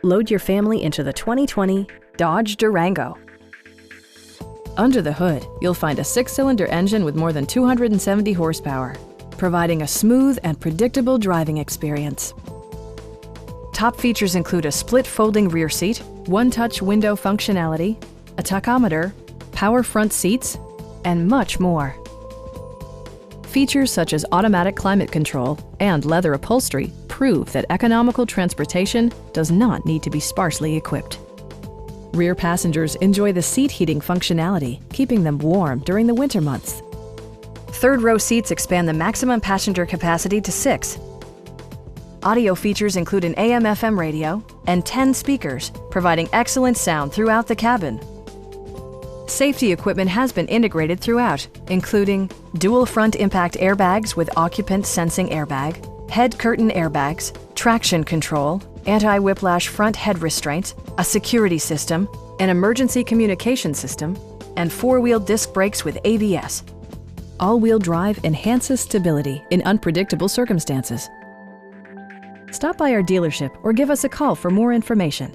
Load your family into the 2020 Dodge Durango. Under the hood, you'll find a 6-cylinder engine with more than 270 horsepower, providing a smooth and predictable driving experience. Top features include a split folding rear seat, one-touch window functionality, a tachometer, power front seats, and much more. Features such as automatic climate control and leather upholstery prove that economical transportation does not need to be sparsely equipped. Rear passengers enjoy the seat heating functionality, keeping them warm during the winter months. Third-row seats expand the maximum passenger capacity to 6. Audio features include an AM/FM radio and 10 speakers, providing excellent sound throughout the cabin. Safety equipment has been integrated throughout, including dual front impact airbags with occupant sensing airbag, head curtain airbags, traction control, anti-whiplash front head restraints, a security system, an emergency communication system, and 4-wheel disc brakes with ABS. All-wheel drive enhances stability in unpredictable circumstances. Stop by our dealership or give us a call for more information.